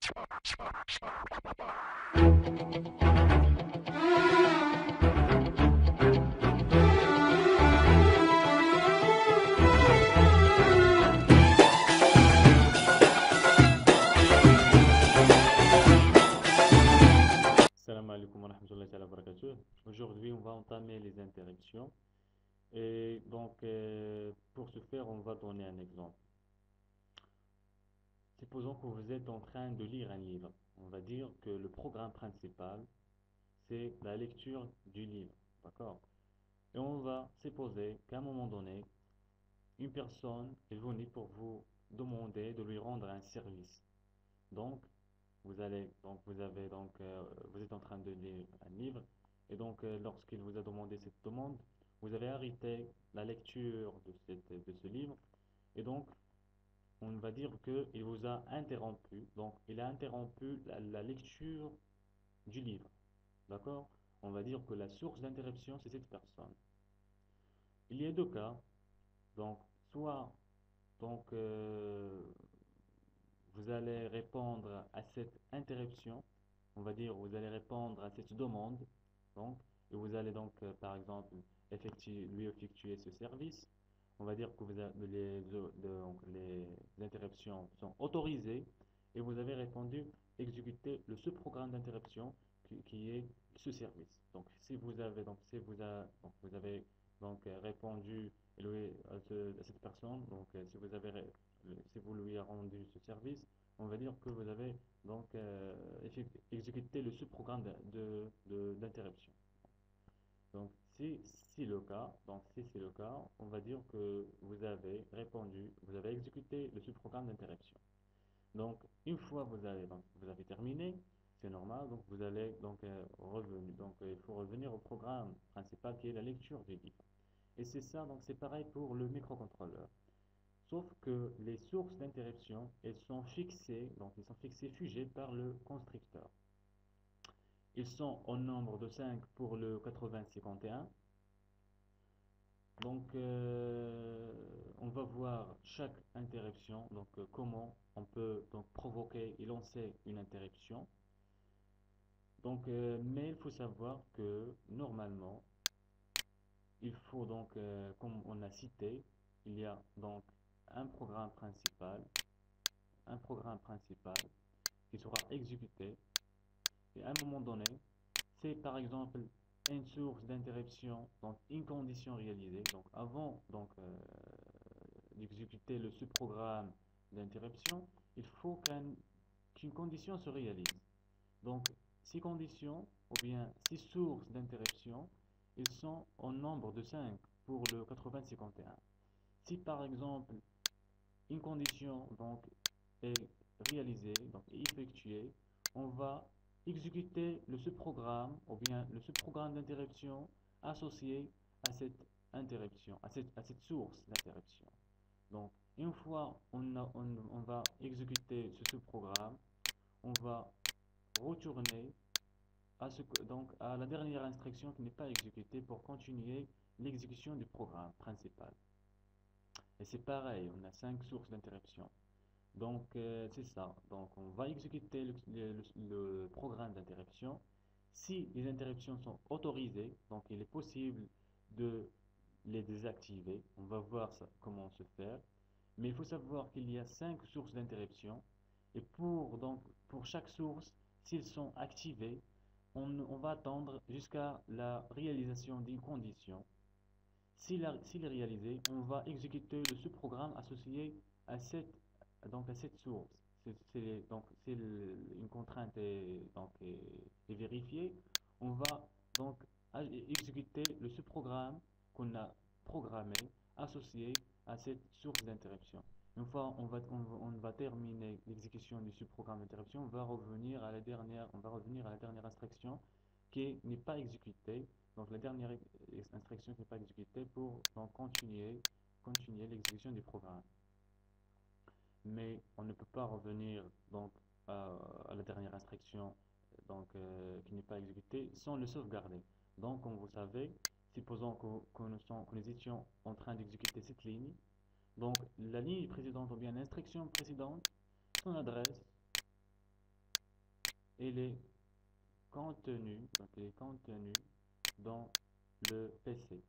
Salam alaikum wa rahmatullahi wa barakatuh. Aujourd'hui, on va entamer les interruptions. Et donc, pour ce faire, on va donner un exemple. Supposons que vous êtes en train de lire un livre. On va dire que le programme principal, c'est la lecture du livre. D'accord? Et on va supposer qu'à un moment donné, une personne est venue pour vous demander de lui rendre un service. Donc, vous êtes en train de lire un livre, et donc, lorsqu'il vous a demandé cette demande, vous avez arrêté la lecture de ce livre, et donc, on va dire qu'il vous a interrompu. Donc, il a interrompu la lecture du livre. D'accord? On va dire que la source d'interruption, c'est cette personne. Il y a deux cas. Donc, soit, donc, vous allez répondre à cette interruption, on va dire, vous allez répondre à cette demande, donc, et vous allez donc, par exemple, lui effectuer ce service. On va dire que donc, les interruptions sont autorisées, et vous avez répondu exécuter le sous-programme d'interruption qui est ce service. Donc, si vous avez donc répondu à cette personne, donc si vous lui avez rendu ce service, on va dire que vous avez donc exécuté le sous-programme d'interruption. Donc, si c'est le cas, on va dire que vous avez répondu, vous avez exécuté le sous-programme d'interruption. Donc, une fois vous avez terminé, c'est normal, donc vous allez donc revenir. Donc, il faut revenir au programme principal qui est la lecture du livre. Et c'est ça, donc c'est pareil pour le microcontrôleur. Sauf que les sources d'interruption, elles sont fixées, donc ils sont fixées figées par le constructeur. Ils sont au nombre de 5 pour le 8051. Donc, on va voir chaque interruption, donc comment on peut donc provoquer et lancer une interruption. Donc, mais il faut savoir que normalement, il faut donc, comme on a cité, il y a donc un programme principal, un programme principal qui sera exécuté. Et à un moment donné, c'est par exemple une source d'interruption, donc une condition réalisée. Donc avant d'exécuter le sous-programme d'interruption, il faut qu'une condition se réalise. Donc ces conditions, ou bien ces sources d'interruption, ils sont au nombre de 5 pour le 8051. Si par exemple une condition donc est réalisée, donc est effectuée, on va exécuter le sous-programme ou bien le sous-programme d'interruption associé à cette interruption, à cette source d'interruption. Donc, une fois on va exécuter ce sous-programme, on va retourner donc à la dernière instruction qui n'est pas exécutée pour continuer l'exécution du programme principal. Et c'est pareil, on a 5 sources d'interruption. Donc, c'est ça. Donc, on va exécuter le programme d'interruption. Si les interruptions sont autorisées, donc il est possible de les désactiver. On va voir ça, comment se faire. Mais il faut savoir qu'il y a 5 sources d'interruption. Et pour chaque source, s'ils sont activés, on va attendre jusqu'à la réalisation d'une condition. S'il est réalisé, on va exécuter le sous-programme associé à à cette source. Donc, si une contrainte est vérifiée, on va donc exécuter le sous-programme qu'on a programmé associé à cette source d'interruption. Une fois on va terminer l'exécution du sous-programme d'interruption, on va revenir à la dernière instruction qui n'est pas exécutée. Donc la dernière instruction qui n'est pas exécutée pour donc continuer l'exécution du programme. Mais on ne peut pas revenir donc à la dernière instruction qui n'est pas exécutée sans le sauvegarder. Donc comme vous savez, supposons que nous étions en train d'exécuter cette ligne. Donc la ligne précédente ou bien l'instruction précédente, son adresse elle est contenue, donc elle est contenue dans le PC.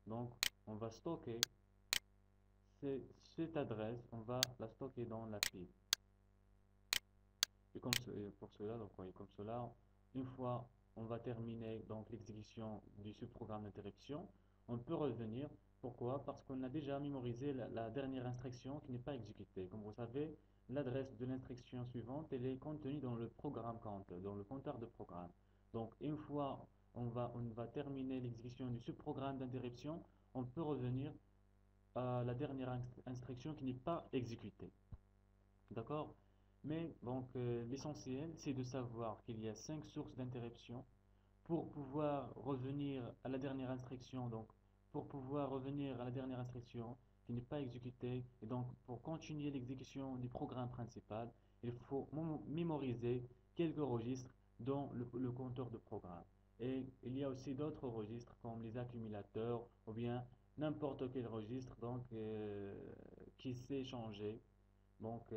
Donc, on va stocker cette adresse, on va la stocker dans la pile. Et pour cela, donc, oui, comme cela, une fois on va terminer donc l'exécution du sous-programme d'interruption, on peut revenir. Pourquoi? Parce qu'on a déjà mémorisé la dernière instruction qui n'est pas exécutée. Comme vous savez, l'adresse de l'instruction suivante, elle est contenue dans le programme count, dans le compteur de programme. Donc, une fois on va terminer l'exécution du sous-programme d'interruption, on peut revenir à la dernière instruction qui n'est pas exécutée. D'accord? Mais donc l'essentiel, c'est de savoir qu'il y a 5 sources d'interruption pour pouvoir revenir à la dernière instruction. Donc, pour pouvoir revenir à la dernière instruction qui n'est pas exécutée, et donc pour continuer l'exécution du programme principal, il faut mémoriser quelques registres dans le compteur de programme. Et il y a aussi d'autres registres comme les accumulateurs ou bien n'importe quel registre donc, qui s'est changé donc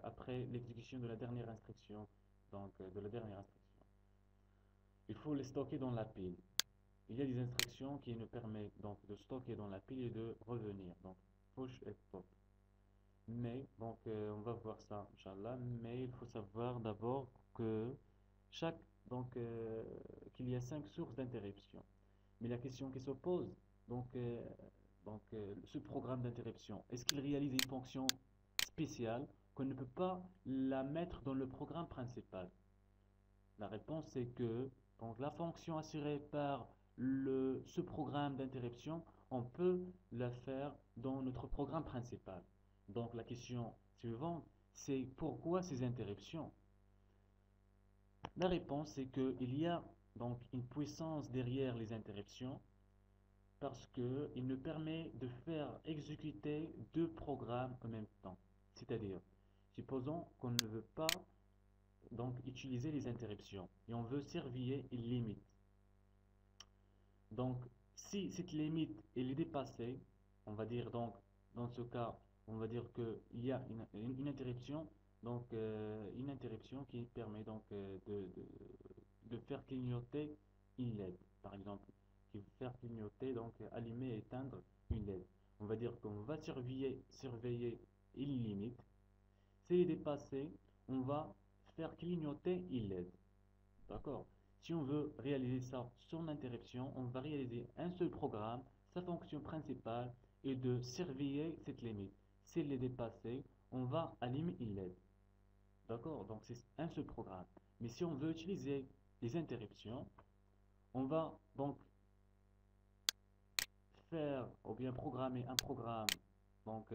après l'exécution de la dernière instruction, il faut les stocker dans la pile. Il y a des instructions qui nous permettent donc de stocker dans la pile et de revenir, donc push et pop. Mais donc on va voir ça, Inch'Allah, mais il faut savoir d'abord que chaque donc qu'il y a 5 sources d'interruption. Mais la question qui se pose, ce programme d'interruption, est-ce qu'il réalise une fonction spéciale qu'on ne peut pas la mettre dans le programme principal? La réponse est que donc, la fonction assurée par ce programme d'interruption, on peut la faire dans notre programme principal. Donc la question suivante, c'est pourquoi ces interruptions? La réponse est qu'il y a donc une puissance derrière les interruptions parce qu'il nous permet de faire exécuter deux programmes en même temps. C'est-à-dire, supposons qu'on ne veut pas donc utiliser les interruptions et on veut servir une limite. Donc, si cette limite elle est dépassée, on va dire donc dans ce cas, on va dire qu'il y a une interruption, donc une interruption qui permet donc de faire clignoter une LED, par exemple, qui va faire clignoter donc allumer et éteindre une LED. On va dire qu'on va surveiller une limite. Si elle est dépassée, on va faire clignoter une LED. D'accord? Si on veut réaliser ça sans interruption, on va réaliser un seul programme. Sa fonction principale est de surveiller cette limite. Si elle est dépassée, on va allumer une LED. D'accord? Donc c'est un seul programme. Mais si on veut utiliser les interruptions, on va donc faire ou bien programmer un programme, donc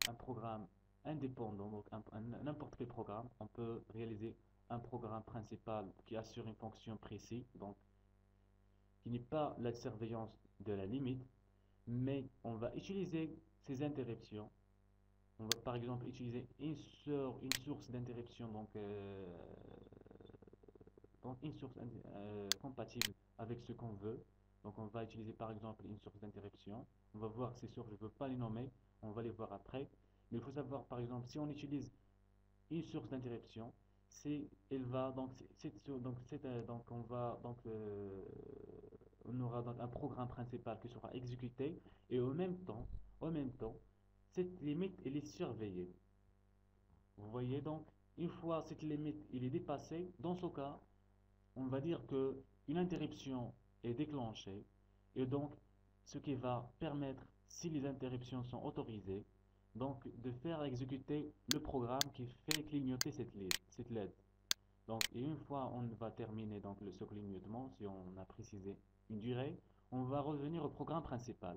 un programme indépendant, donc n'importe quel programme. On peut réaliser un programme principal qui assure une fonction précise, donc qui n'est pas la surveillance de la limite, mais on va utiliser ces interruptions. On va par exemple utiliser une source d'interruption, donc une source compatible avec ce qu'on veut. Donc on va utiliser par exemple une source d'interruption. On va voir ces sources, je ne veux pas les nommer, on va les voir après. Mais il faut savoir par exemple si on utilise une source d'interruption, elle va on aura donc un programme principal qui sera exécuté et en même temps, cette limite elle est surveillée. Vous voyez donc, une fois cette limite elle est dépassée, dans ce cas, on va dire que une interruption est déclenchée et donc ce qui va permettre, si les interruptions sont autorisées, donc de faire exécuter le programme qui fait clignoter cette LED. Donc, et une fois on va terminer donc ce clignotement, si on a précisé une durée, on va revenir au programme principal.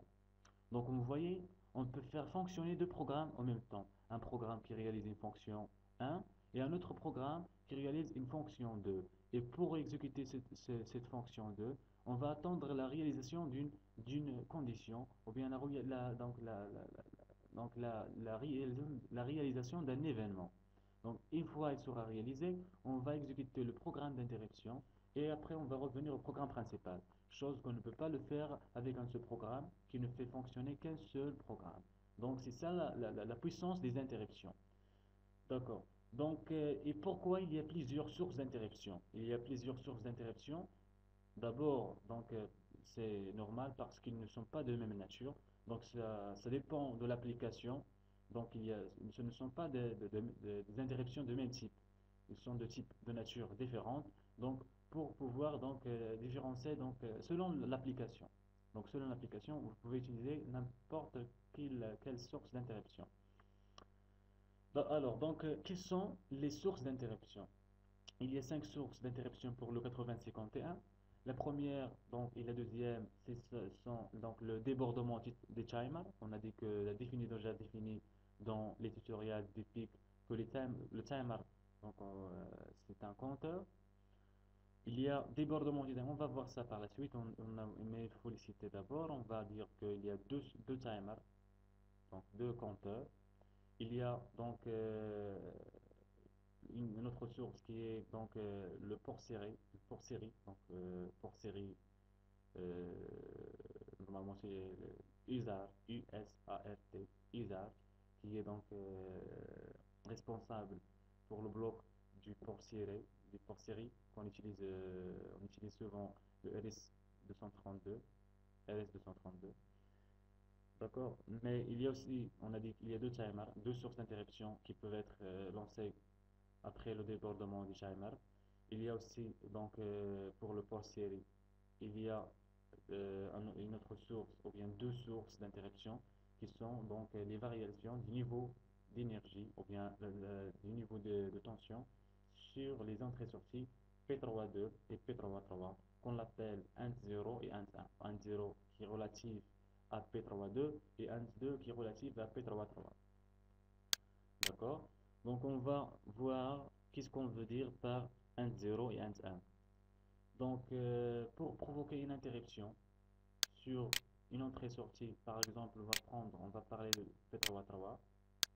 Donc, vous voyez, on peut faire fonctionner deux programmes en même temps. Un programme qui réalise une fonction 1 et un autre programme qui réalise une fonction 2. Et pour exécuter cette fonction 2, on va attendre la réalisation d'une condition ou bien la réalisation d'un événement. Donc, une fois elle sera réalisée, on va exécuter le programme d'interruption et après on va revenir au programme principal. Chose qu'on ne peut pas le faire avec un seul programme qui ne fait fonctionner qu'un seul programme. Donc, c'est ça la puissance des interruptions. D'accord. Donc, et pourquoi il y a plusieurs sources d'interruption? Il y a plusieurs sources d'interruption. D'abord, donc, c'est normal parce qu'ils ne sont pas de même nature. Donc, ça dépend de l'application. Donc, ce ne sont pas des interruptions de même type. Ils sont de type de nature différente. Donc, pour pouvoir donc différencier donc selon l'application. Donc, selon l'application, vous pouvez utiliser n'importe quelle source d'interruption. Alors, donc, quelles sont les sources d'interruption? Il y a cinq sources d'interruption pour le 8051. La première donc, et la deuxième, ce sont donc le débordement des timers. On a dit que déjà défini dans les tutoriels d'EPIC que le timer, donc, c'est un compteur. Il y a débordement du timer. On va voir ça par la suite. Mais il faut les citer d'abord. On va dire qu'il y a deux timers, donc deux compteurs. Il y a donc une autre source qui est donc le port série, donc port série, euh, normalement c'est USART, USART, USART, qui est donc responsable pour le bloc du port série on utilise souvent le RS-232, RS-232. D'accord? Mais il y a aussi, on a dit qu'il y a deux timers, deux sources d'interruption qui peuvent être lancées après le débordement du timer. Il y a aussi, donc, pour le port série, il y a une autre source, ou bien deux sources d'interruption, qui sont donc les variations du niveau d'énergie, ou bien du niveau de tension sur les entrées-sorties P32 et P33, qu'on appelle int0 et int1. Int0 qui est relatif à P32 et int2 qui est relatif à P33. D'accord? Donc on va voir qu'est-ce qu'on veut dire par int 0 et int 1. Donc pour provoquer une interruption sur une entrée-sortie, par exemple, on va parler de P33,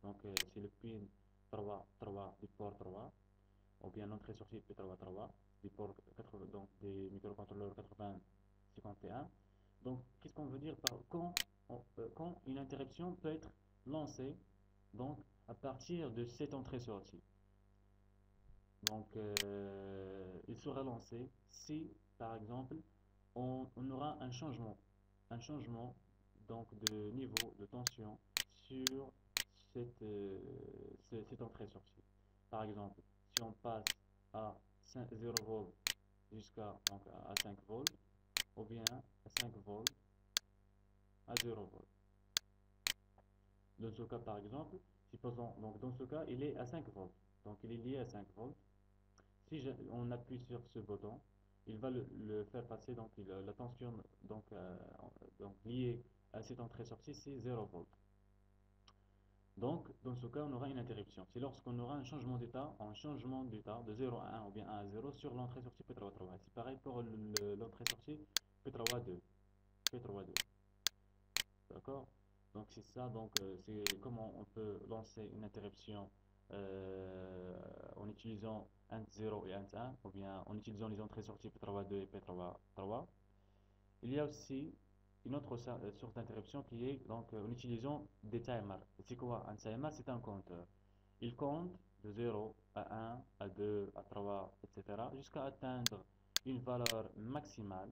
donc c'est le pin 3 du port 3, ou bien l'entrée-sortie P33 du port 80, donc des microcontrôleurs 8051. Donc qu'est-ce qu'on veut dire par quand une interruption peut être lancée donc à partir de cette entrée-sortie. Donc, il sera lancé si, par exemple, on aura un changement donc de niveau de tension sur cette entrée-sortie. Par exemple, si on passe à 0 volts jusqu'à donc, à 5 volts, ou bien à 5 volts à 0 volts. Dans ce cas, par exemple, supposons, donc dans ce cas, il est à 5 volts. Donc, il est lié à 5 volts. Si on appuie sur ce bouton, il va le faire passer, donc la tension donc liée à cette entrée-sortie, c'est 0 volts. Donc, dans ce cas, on aura une interruption. C'est lorsqu'on aura un changement d'état de 0 à 1 ou bien 1 à 0 sur l'entrée-sortie P33. C'est pareil pour l'entrée-sortie P32. P32. D'accord? Donc c'est ça, donc c'est comment on peut lancer une interruption en utilisant int 0 et int 1, ou bien en utilisant les entrées-sorties P32 et P33. Il y a aussi une autre source d'interruption qui est donc en utilisant des timers. C'est quoi un timer? C'est un compteur. Il compte de 0 à 1, à 2, à 3, etc. jusqu'à atteindre une valeur maximale.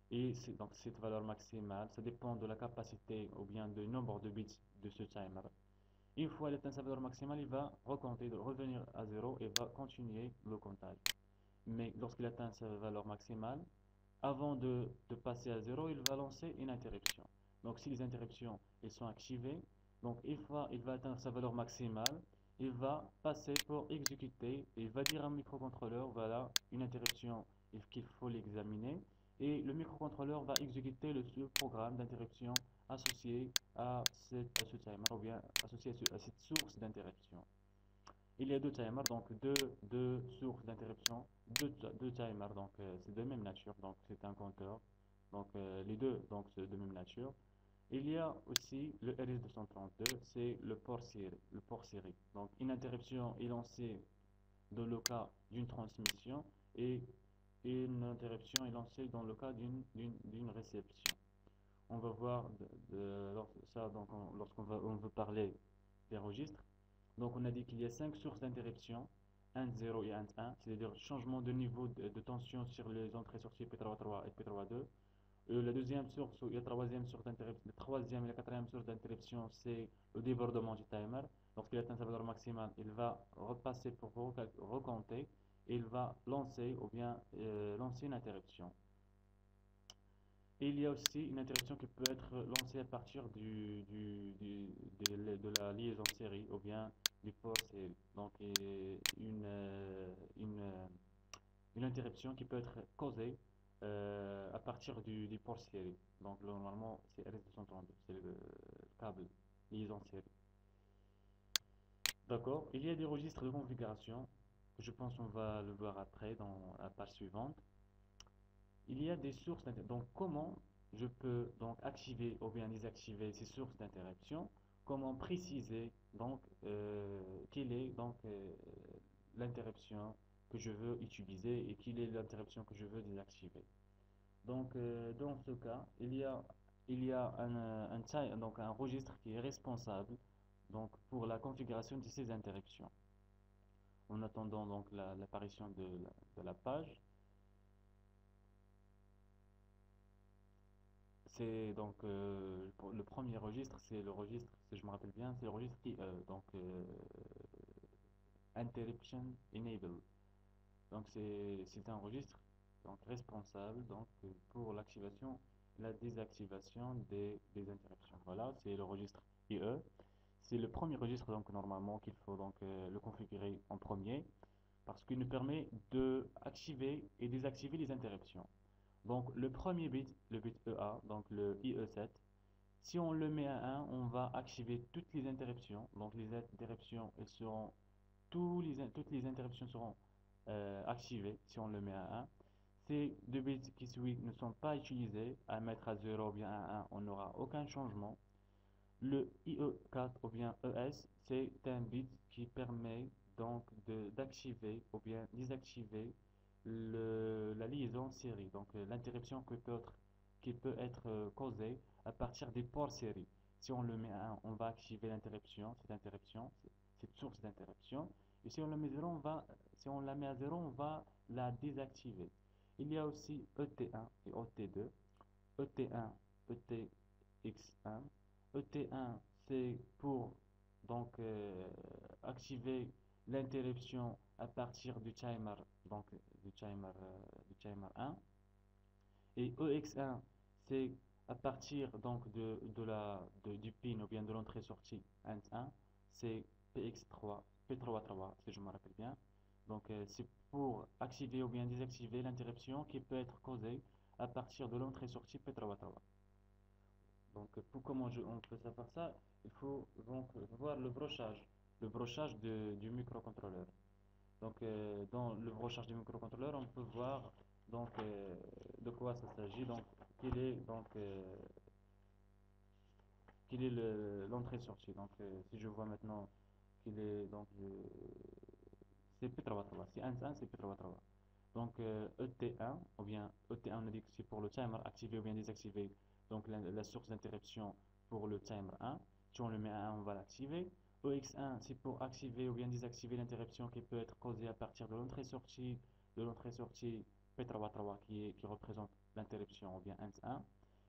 Et donc cette valeur maximale, ça dépend de la capacité ou bien du nombre de bits de ce timer. Une fois il atteint sa valeur maximale, il va recompter, revenir à 0 et va continuer le comptage. Mais lorsqu'il atteint sa valeur maximale, avant de passer à 0, il va lancer une interruption. Donc si les interruptions elles sont activées, donc il va atteindre sa valeur maximale, il va passer pour exécuter, et il va dire à un microcontrôleur, voilà, une interruption qu'il faut l'examiner, et le microcontrôleur va exécuter le programme d'interruption associé à ce timer, ou bien associé à cette source d'interruption. Il y a deux timers, donc deux sources d'interruption, deux timers, donc c'est de même nature, donc c'est un compteur. Donc les deux, donc c'est de même nature. Il y a aussi le RS-232, c'est le port série. Donc une interruption est lancée dans le cas d'une transmission et une interruption est lancée dans le cas d'une réception. On va voir ça donc, lorsqu'on on veut parler des registres. Donc on a dit qu'il y a 5 sources d'interruption, int 0 et int 1, c'est-à-dire changement de niveau de tension sur les entrées-sorties P33 et P32. La deuxième source, ou la troisième source d'interruption, la troisième et la quatrième source d'interruption, c'est le débordement du timer. Lorsqu'il atteint sa valeur maximale, il va repasser pour recompter et il va lancer ou bien lancer une interruption. Et il y a aussi une interruption qui peut être lancée à partir de la liaison série ou bien du port série. Donc une interruption qui peut être causée à partir du port série. Donc normalement c'est RS232, c'est le câble liaison série. D'accord. Il y a des registres de configuration. Je pense qu'on va le voir après dans la page suivante. Il y a des sources d'interruption. Donc, comment je peux donc activer ou bien désactiver ces sources d'interruption? Comment préciser donc quelle est donc l'interruption que je veux utiliser et quelle est l'interruption que je veux désactiver? Donc, dans ce cas, il y a donc un registre qui est responsable donc pour la configuration de ces interruptions. En attendant donc l'apparition de la page. C'est donc le premier registre, c'est le registre, si je me rappelle bien, c'est le registre IE, donc Interruption Enable. Donc c'est un registre donc responsable donc pour l'activation et la désactivation des interruptions. Voilà, c'est le registre IE. C'est le premier registre donc normalement qu'il faut donc le configurer en premier parce qu'il nous permet de activer et désactiver les interruptions. Donc le premier bit, le bit EA, donc le IE7, si on le met à 1, on va activer toutes les interruptions. Donc les interruptions, elles seront, toutes les interruptions seront activées si on le met à 1. Ces deux bits qui suivent ne sont pas utilisés, à mettre à 0 ou bien à 1, on n'aura aucun changement. Le IE4 ou bien ES, c'est un bit qui permet donc d'activer ou bien désactiver la liaison série, donc l'interruption qui peut être causée à partir des ports série. Si on le met à 1, on va activer l'interruption, cette source d'interruption. Et si on le met 0, si on la met à 0, on va la désactiver. Il y a aussi ET1 et OT2. ET1, ETX1. ET1, c'est pour donc activer l'interruption à partir du timer, donc du timer 1. Et EX1, c'est à partir donc du pin ou bien de l'entrée-sortie int1, c'est PX3, P33 si je me rappelle bien. Donc c'est pour activer ou bien désactiver l'interruption qui peut être causée à partir de l'entrée-sortie P33. Donc pour on peut savoir ça, il faut donc voir le brochage du microcontrôleur. Donc dans le brochage du microcontrôleur, on peut voir donc de quoi ça s'agit. Donc quelle est l'entrée-sortie. Donc si je vois maintenant qu'il est donc c'est P33, c'est 1, c'est P33. Donc ET1 ou bien ET1 on a dit que c'est pour le timer activé ou bien désactivé. Donc la source d'interruption pour le timer 1. Si on le met à 1, on va l'activer. EX1 c'est pour activer ou bien désactiver l'interruption qui peut être causée à partir de l'entrée-sortie P33 qui représente l'interruption ou bien int1.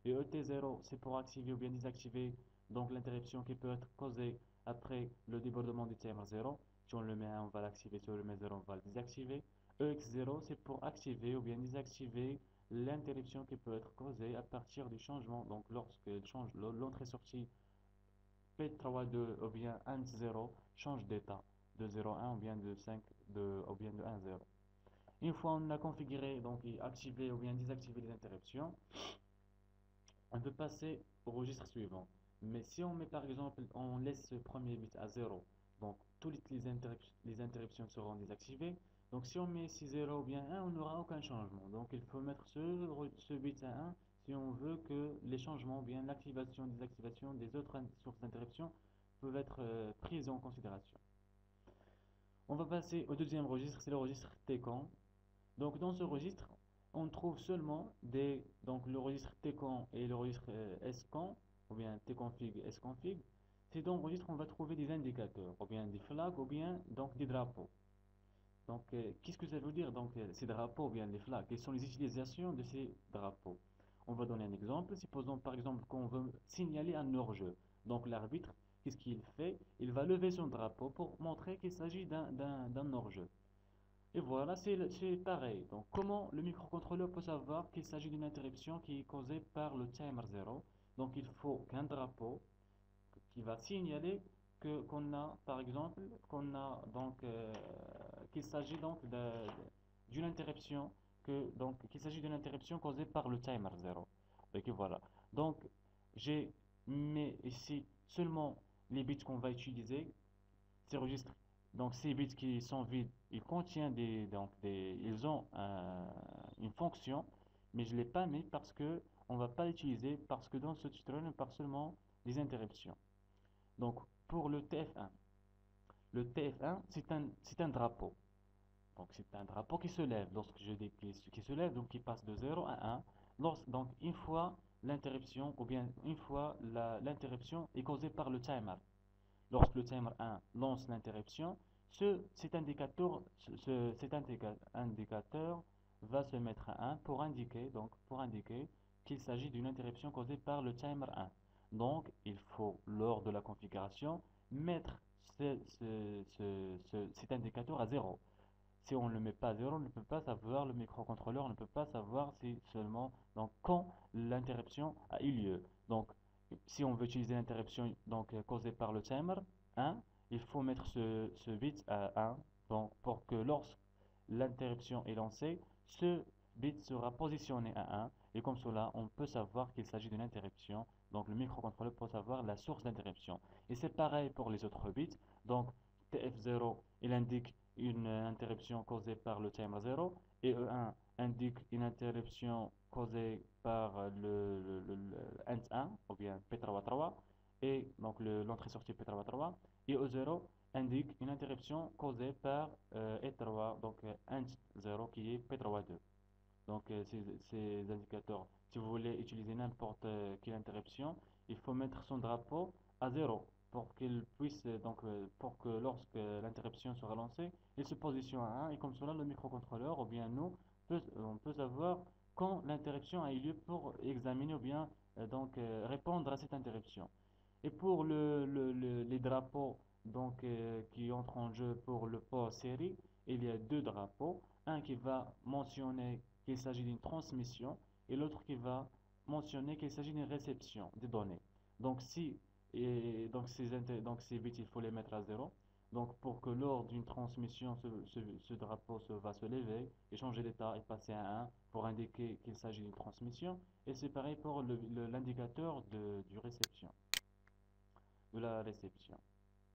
Et ET0 c'est pour activer ou bien désactiver donc l'interruption qui peut être causée après le débordement du timer 0. Si on le met à 1, on va l'activer. Si on le met à 0, on va le désactiver. EX0, c'est pour activer ou bien désactiver l'interruption qui peut être causée à partir du changement. Donc, lorsque change l'entrée-sortie P32 ou bien int0 change d'état de 0 à 1 ou bien de 5 ou bien de 1 à 0. Une fois on a configuré donc et activé ou bien désactivé les interruptions, on peut passer au registre suivant. Mais si on met par exemple, on laisse ce premier bit à 0, donc toutes les interruptions seront désactivées. Donc si on met ici 0 ou bien 1, on n'aura aucun changement. Donc il faut mettre ce bit à 1 si on veut que les changements ou bien l'activation et désactivation des autres sources d'interruption peuvent être prises en considération. On va passer au deuxième registre, c'est le registre TCON. Donc dans ce registre, on trouve seulement donc le registre TCON et le registre SCON, ou bien tconfig, sconfig. Ces deux registres, on va trouver des indicateurs, ou bien des flags, ou bien donc des drapeaux. Donc, qu'est-ce que ça veut dire donc ces drapeaux ou bien les flags? Quelles sont les utilisations de ces drapeaux? On va donner un exemple. Supposons par exemple qu'on veut signaler un hors-jeu. Donc l'arbitre, qu'est-ce qu'il fait? Il va lever son drapeau pour montrer qu'il s'agit d'un hors-jeu. Et voilà, c'est pareil. Donc comment le microcontrôleur peut savoir qu'il s'agit d'une interruption qui est causée par le timer 0? Donc il faut qu'un drapeau qui va signaler que qu'on a par exemple qu'on a donc qu'il s'agit donc d'une interruption qu'il s'agit d'une interruption causée par le timer 0. Donc voilà. Donc j'ai mis ici seulement les bits qu'on va utiliser, ces registres. Donc ces bits qui sont vides, ils contiennent ils ont une fonction, mais je ne l'ai pas mis parce que on va pas l'utiliser parce que dans ce tutoriel on parle seulement des interruptions. Donc, pour le TF1, c'est un drapeau. Donc, c'est un drapeau qui se lève. Lorsque je dis qui se lève, donc qui passe de 0 à 1. Donc, une fois l'interruption, ou bien une fois l'interruption est causée par le timer. Lorsque le timer 1 lance l'interruption, cet indicateur va se mettre à 1 pour indiquer qu'il s'agit d'une interruption causée par le timer 1. Donc, il faut, lors de la configuration, mettre cet indicateur à 0. Si on ne le met pas à 0, on ne peut pas savoir, le microcontrôleur ne peut pas savoir si seulement donc, quand l'interruption a eu lieu. Donc, si on veut utiliser l'interruption causée par le timer 1, il faut mettre ce bit à 1 donc, pour que lorsque l'interruption est lancée, ce bit sera positionné à 1 et comme cela, on peut savoir qu'il s'agit d'une interruption. Donc le microcontrôleur peut savoir la source d'interruption. Et c'est pareil pour les autres bits. Donc TF0, il indique une interruption causée par le timer 0 et E1 indique une interruption causée par le END 1 ou bien P3 et donc l'entrée-sortie P3 et E0 indique une interruption causée par E3 donc END 0 qui est P3 donc ces indicateurs, si vous voulez utiliser n'importe quelle interruption, il faut mettre son drapeau à 0 pour qu'il puisse pour que lorsque l'interruption sera lancée, il se positionne à 1 et comme cela le microcontrôleur ou bien nous on peut savoir quand l'interruption a eu lieu pour examiner ou bien répondre à cette interruption. Et pour les drapeaux qui entrent en jeu pour le port série, il y a deux drapeaux, un qui va mentionner qu'il s'agit d'une transmission et l'autre qui va mentionner qu'il s'agit d'une réception des données. Donc ces bits il faut les mettre à 0. Donc pour que lors d'une transmission ce drapeau va se lever et changer d'état et passer à 1 pour indiquer qu'il s'agit d'une transmission. Et c'est pareil pour l'indicateur de la réception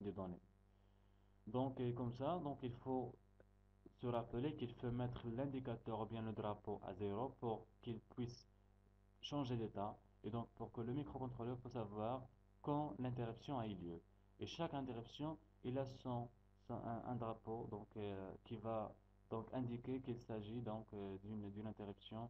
des données. Donc comme ça, donc il faut se rappeler qu'il faut mettre l'indicateur ou bien le drapeau à 0 pour qu'il puisse changer d'état et donc pour que le microcontrôleur puisse savoir quand l'interruption a eu lieu. Et chaque interruption, il a un drapeau qui va indiquer qu'il s'agit d'une interruption.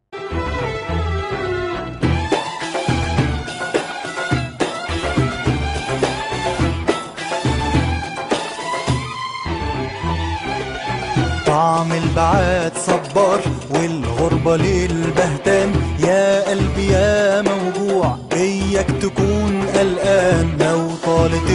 طعم البعاد صبار والغربة للبهتان يا قلبي يا موجوع إياك تكون قلقان لو طالت